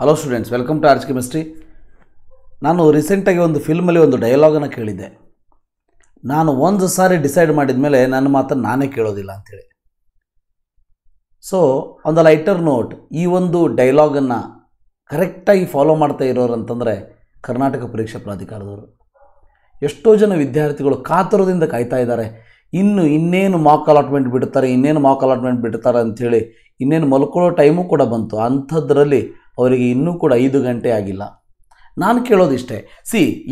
Hello students, welcome to arts chemistry. ನಾನು ರೀಸೆಂಟಾಗಿ ಒಂದು ಫಿಲ್ಮಲ್ಲಿ ಒಂದು ಡೈಲಾಗನ್ನು ಕೇಳಿದ್ದೆ. ನಾನು ಒಂದು ಸಾರಿ ಡಿಸೈಡ್ ಮಾಡಿದ ಮೇಲೆ ನನ್ನ ಮಾತನ್ನು ನಾನೇ ಕೇಳೋದಿಲ್ಲ ಅಂಥೇಳಿ. So on the lighter note, ಈ ಒಂದು ಡೈಲಾಗನ್ನು ಕರೆಕ್ಟಾಗಿ ಫಾಲೋ ಮಾಡ್ತಾ ಇರೋರು ಅಂತಂದರೆ ಕರ್ನಾಟಕ ಪರೀಕ್ಷಾ ಪ್ರಾಧಿಕಾರದವರು. ಎಷ್ಟೋ ಜನ ವಿದ್ಯಾರ್ಥಿಗಳು ಕಾತುರದಿಂದ ಕಾಯ್ತಾ ಇದ್ದಾರೆ. ಇನ್ನೇನು ಮಾಕ್ ಅಲಾಟ್ಮೆಂಟ್ ಬಿಡ್ತಾರೆ ಅಂಥೇಳಿ ಇನ್ನೇನು ಮಲ್ಕೊಳ್ಳೋ ಟೈಮು ಕೂಡ ಬಂತು. ಅಂಥದ್ರಲ್ಲಿ ಅವರಿಗೆ ಇನ್ನೂ ಕೂಡ 5 ಗಂಟೆ ಆಗಿಲ್ಲ. ನಾನು ಕೇಳೋದಿಷ್ಟೇ,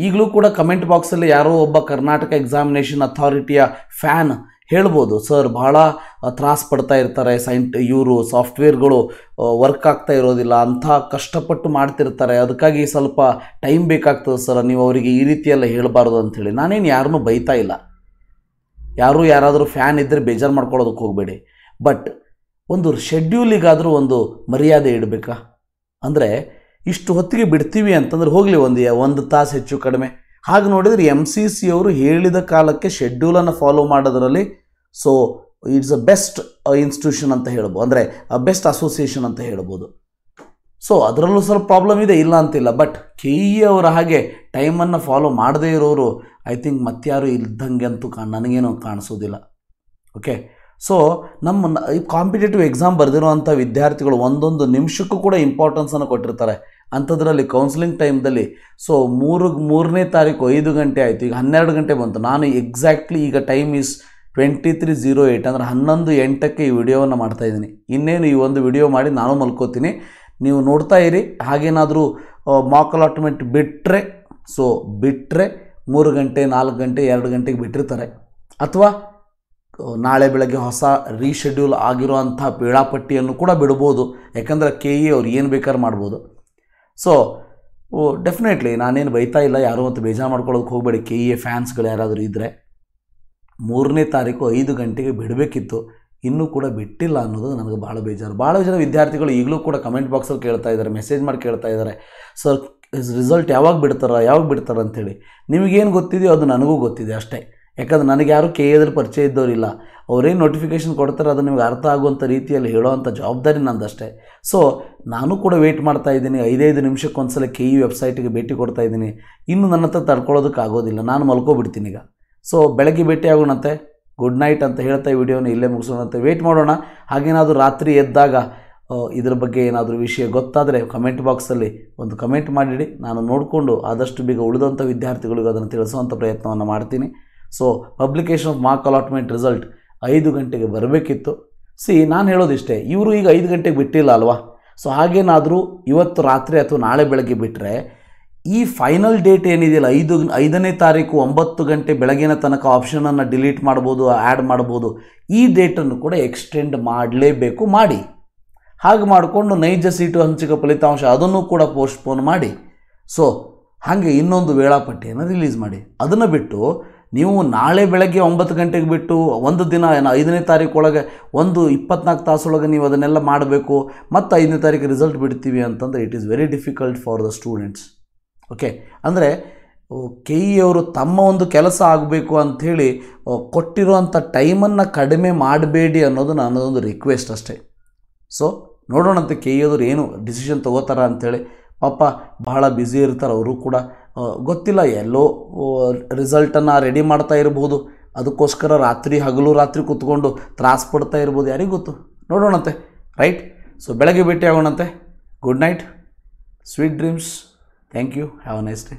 ಈಗಲೂ ಕೂಡ ಕಮೆಂಟ್ ಬಾಕ್ಸಲ್ಲಿ ಯಾರೋ ಒಬ್ಬ ಕರ್ನಾಟಕ ಎಕ್ಸಾಮಿನೇಷನ್ ಅಥಾರಿಟಿಯ ಫ್ಯಾನ್ ಹೇಳ್ಬೋದು, ಸರ್ ಭಾಳ ತ್ರಾಸ ಪಡ್ತಾ ಇರ್ತಾರೆ, ಇವರು ಸಾಫ್ಟ್ವೇರ್ಗಳು ವರ್ಕ್ ಆಗ್ತಾ ಇರೋದಿಲ್ಲ, ಅಂಥ ಕಷ್ಟಪಟ್ಟು ಮಾಡ್ತಿರ್ತಾರೆ, ಅದಕ್ಕಾಗಿ ಸ್ವಲ್ಪ ಟೈಮ್ ಬೇಕಾಗ್ತದೆ ಸರ್, ನೀವು ಅವರಿಗೆ ಈ ರೀತಿಯೆಲ್ಲ ಹೇಳಬಾರ್ದು ಅಂಥೇಳಿ. ನಾನೇನು ಯಾರನ್ನೂ ಬೈತಾ ಇಲ್ಲ. ಯಾರಾದರೂ ಫ್ಯಾನ್ ಇದ್ದರೆ ಬೇಜಾರು ಮಾಡ್ಕೊಳ್ಳೋದಕ್ಕೆ ಹೋಗಬೇಡಿ. ಬಟ್ ಒಂದು ಶೆಡ್ಯೂಲಿಗಾದರೂ ಒಂದು ಮರ್ಯಾದೆ ಇಡಬೇಕಾ? ಅಂದರೆ ಇಷ್ಟು ಹೊತ್ತಿಗೆ ಬಿಡ್ತೀವಿ ಅಂತಂದ್ರೆ ಹೋಗಲಿ ಒಂದು ತಾಸು ಹೆಚ್ಚು ಕಡಿಮೆ. ಹಾಗೆ ನೋಡಿದರೆ MCC ಅವರು ಹೇಳಿದ ಕಾಲಕ್ಕೆ ಶೆಡ್ಯೂಲನ್ನು ಫಾಲೋ ಮಾಡೋದ್ರಲ್ಲಿ ಇಟ್ಸ್ ಅ ಬೆಸ್ಟ್ ಇನ್ಸ್ಟಿಟ್ಯೂಷನ್ ಅಂತ ಹೇಳ್ಬೋದು, ಅಂದರೆ ಬೆಸ್ಟ್ ಅಸೋಸಿಯೇಷನ್ ಅಂತ ಹೇಳ್ಬೋದು. ಅದರಲ್ಲೂ ಸ್ವಲ್ಪ ಪ್ರಾಬ್ಲಮ್ ಇದೆ, ಇಲ್ಲ ಅಂತಿಲ್ಲ. ಬಟ್ KE ಅವರ ಹಾಗೆ ಟೈಮನ್ನು ಫಾಲೋ ಮಾಡದೇ ಇರೋರು ಐ ಥಿಂಕ್ ಮತ್ತಾರು ಇಲ್ದಂಗೆ ಅಂತೂ ನನಗೇನು ಕಾಣಿಸೋದಿಲ್ಲ. ಓಕೆ, ನಮ್ಮ ಈ ಕಾಂಪಿಟೇಟಿವ್ ಎಕ್ಸಾಮ್ ಬರೆದಿರುವಂಥ ವಿದ್ಯಾರ್ಥಿಗಳು ಒಂದೊಂದು ನಿಮಿಷಕ್ಕೂ ಕೂಡ ಇಂಪಾರ್ಟೆನ್ಸನ್ನು ಕೊಟ್ಟಿರ್ತಾರೆ. ಅಂಥದ್ರಲ್ಲಿ ಕೌನ್ಸಿಲಿಂಗ್ ಟೈಮ್ದಲ್ಲಿ 3ನೇ ತಾರೀಕು 5 ಗಂಟೆ ಆಯಿತು, ಈಗ 12 ಗಂಟೆ ಬಂತು. ನಾನು ಎಕ್ಸಾಕ್ಟ್ಲಿ ಈಗ ಟೈಮ್ ಈಸ್ 23:08, ಅಂದರೆ 11:08ಕ್ಕೆ ಈ ವಿಡಿಯೋವನ್ನು ಮಾಡ್ತಾಯಿದ್ದೀನಿ. ಇನ್ನೇನು ಈ ಒಂದು ವಿಡಿಯೋ ಮಾಡಿ ನಾನು ಮಲ್ಕೋತೀನಿ, ನೀವು ನೋಡ್ತಾ ಇರಿ. ಹಾಗೇನಾದರೂ ಮಾಕ್ ಅಲಾಟ್ಮೆಂಟ್ ಬಿಟ್ಟರೆ 3 ಗಂಟೆ 4 ಗಂಟೆ 2 ಗಂಟೆಗೆ ಬಿಟ್ಟಿರ್ತಾರೆ, ಅಥವಾ ನಾಳೆ ಬೆಳಗ್ಗೆ ಹೊಸ ರೀಶೆಡ್ಯೂಲ್ ಆಗಿರೋವಂಥ ವೇಳಾಪಟ್ಟಿಯನ್ನು ಕೂಡ ಬಿಡ್ಬೋದು. ಯಾಕಂದರೆ KE ಅವ್ರು ಏನು ಬೇಕಾದ್ರೂ ಮಾಡ್ಬೋದು. ಡೆಫಿನೆಟ್ಲಿ ನಾನೇನು ಬೈತಾ ಇಲ್ಲ, ಯಾರು ಅಂತ ಬೇಜಾರು ಮಾಡ್ಕೊಳ್ಳೋದಕ್ಕೆ ಹೋಗಬೇಡಿ. KE ಫ್ಯಾನ್ಸ್ಗಳು ಯಾರಾದರೂ ಇದ್ದರೆ 3ನೇ ತಾರೀಕು 5 ಗಂಟೆಗೆ ಬಿಡಬೇಕಿತ್ತು, ಇನ್ನೂ ಕೂಡ ಬಿಟ್ಟಿಲ್ಲ ಅನ್ನೋದು ನನಗೆ ಭಾಳ ಬೇಜಾರು. ಭಾಳ ಜನ ವಿದ್ಯಾರ್ಥಿಗಳು ಈಗಲೂ ಕೂಡ ಕಮೆಂಟ್ ಬಾಕ್ಸಲ್ಲಿ ಕೇಳ್ತಾ ಇದ್ದಾರೆ, ಮೆಸೇಜ್ ಮಾಡಿ ಕೇಳ್ತಾ ಇದ್ದಾರೆ, ಸರ್ ರಿಸಲ್ಟ್ ಯಾವಾಗ ಬಿಡ್ತಾರೆ ಅಂಥೇಳಿ. ನಿಮಗೇನು ಗೊತ್ತಿದೆಯೋ ಅದು ನನಗೂ ಗೊತ್ತಿದೆ ಅಷ್ಟೇ. ಯಾಕಂದ್ರೆ ನನಗೆ ಯಾರು KEದಲ್ಲಿ ಪರಿಚಯ ಇದ್ದವರಿಲ್ಲ. ಅವರೇನು ನೋಟಿಫಿಕೇಷನ್ ಕೊಡ್ತಾರೆ ಅದು ನಿಮಗೆ ಅರ್ಥ ಆಗುವಂಥ ರೀತಿಯಲ್ಲಿ ಹೇಳೋವಂಥ ಜವಾಬ್ದಾರಿ ನಂದಷ್ಟೇ. ನಾನು ಕೂಡ ವೆಯ್ಟ್ ಮಾಡ್ತಾ ಇದ್ದೀನಿ. 5 ನಿಮಿಷಕ್ಕೊಂದ್ಸಲ KE ವೆಬ್ಸೈಟಿಗೆ ಭೇಟಿ ಕೊಡ್ತಾ ಇದ್ದೀನಿ. ಇನ್ನು ನನ್ನ ಹತ್ರ ತಡ್ಕೊಳ್ಳೋದಕ್ಕೆ ಆಗೋದಿಲ್ಲ, ನಾನು ಮಲ್ಕೊಬಿಡ್ತೀನಿ ಈಗ. ಬೆಳಗ್ಗೆ ಭೇಟಿ ಆಗೋಣಂತೆ, ಗುಡ್ ನೈಟ್ ಅಂತ ಹೇಳ್ತಾ ಈ ವಿಡಿಯೋನ ಇಲ್ಲೇ ಮುಗಿಸೋಣಂತೆ. ವೆಯ್ಟ್ ಮಾಡೋಣ. ಹಾಗೇನಾದರೂ ರಾತ್ರಿ ಎದ್ದಾಗ ಇದ್ರ ಬಗ್ಗೆ ಏನಾದರೂ ವಿಷಯ ಗೊತ್ತಾದರೆ ಕಮೆಂಟ್ ಬಾಕ್ಸಲ್ಲಿ ಒಂದು ಕಮೆಂಟ್ ಮಾಡಿಡಿ. ನಾನು ನೋಡಿಕೊಂಡು ಆದಷ್ಟು ಬೇಗ ಉಳಿದಂಥ ವಿದ್ಯಾರ್ಥಿಗಳಿಗೂ ಅದನ್ನು ತಿಳಿಸುವಂಥ ಪ್ರಯತ್ನವನ್ನು ಮಾಡ್ತೀನಿ. Publication of mark allotment result 5 ಗಂಟೆಗೆ ಬರಬೇಕಿತ್ತು. ನಾನು ಹೇಳೋದಿಷ್ಟೇ, ಇವರು ಈಗ 5 ಗಂಟೆಗೆ ಬಿಟ್ಟಿಲ್ಲ ಅಲ್ವಾ? ಹಾಗೇನಾದರೂ ಇವತ್ತು ರಾತ್ರಿ ಅಥವಾ ನಾಳೆ ಬೆಳಗ್ಗೆ ಬಿಟ್ಟರೆ ಈ ಫೈನಲ್ ಡೇಟ್ ಏನಿದೆಯಲ್ಲ 5ನೇ ತಾರೀಕು 9 ಗಂಟೆ ಬೆಳಗಿನ ತನಕ ಆಪ್ಷನನ್ನು ಡಿಲೀಟ್ ಮಾಡ್ಬೋದು, ಆ್ಯಡ್ ಮಾಡ್ಬೋದು. ಈ ಡೇಟನ್ನು ಕೂಡ ಎಕ್ಸ್ಟೆಂಡ್ ಮಾಡಲೇಬೇಕು, ಮಾಡಿ. ಹಾಗೆ ಮಾಡಿಕೊಂಡು ನೈಜ ಸೀಟು ಹಂಚಿಕೆ ಫಲಿತಾಂಶ ಅದನ್ನು ಕೂಡ ಪೋಸ್ಟ್ಪೋನ್ ಮಾಡಿ. ಹಾಗೆ ಇನ್ನೊಂದು ವೇಳಾಪಟ್ಟಿಯನ್ನು ರಿಲೀಸ್ ಮಾಡಿ. ಅದನ್ನು ಬಿಟ್ಟು ನೀವು ನಾಳೆ ಬೆಳಗ್ಗೆ 9 ಗಂಟೆಗೆ ಬಿಟ್ಟು ಒಂದು ದಿನ 5ನೇ ತಾರೀಕು ಒಳಗೆ 24 ತಾಸೊಳಗೆ ನೀವು ಅದನ್ನೆಲ್ಲ ಮಾಡಬೇಕು, ಮತ್ತು 5ನೇ ತಾರೀಕು ರಿಸಲ್ಟ್ ಬಿಡ್ತೀವಿ ಅಂತಂದರೆ it is very difficult for the students. Okay, ಅಂದರೆ KE ಅವರು ತಮ್ಮ ಒಂದು ಕೆಲಸ ಆಗಬೇಕು ಅಂಥೇಳಿ ಕೊಟ್ಟಿರುವಂಥ ಟೈಮನ್ನು ಕಡಿಮೆ ಮಾಡಬೇಡಿ ಅನ್ನೋದು ನನ್ನದೊಂದು ರಿಕ್ವೆಸ್ಟ್ ಅಷ್ಟೇ. ನೋಡೋಣಂತೆ KE ಅವರು ಏನು ಡಿಸಿಷನ್ ತೊಗೋತಾರ ಅಂಥೇಳಿ. ಪಾಪ ಬಹಳ ಬ್ಯುಸಿ ಇರ್ತಾರೆ ಅವರು ಕೂಡ, ಗೊತ್ತಿಲ್ಲ, ಎಲ್ಲೋ ರಿಸಲ್ಟನ್ನು ರೆಡಿ ಮಾಡ್ತಾ ಇರ್ಬೋದು, ಅದಕ್ಕೋಸ್ಕರ ಹಗಲು ರಾತ್ರಿ ಕೂತ್ಕೊಂಡು ತ್ರಾಸ ಪಡ್ತಾ ಇರ್ಬೋದು, ಯಾರಿಗೂ ಗೊತ್ತು. ನೋಡೋಣಂತೆ, ರೈಟ್? ಬೆಳಗ್ಗೆ ಭೇಟಿ ಆಗೋಣಂತೆ. Good night, sweet dreams. Thank you, have a nice day.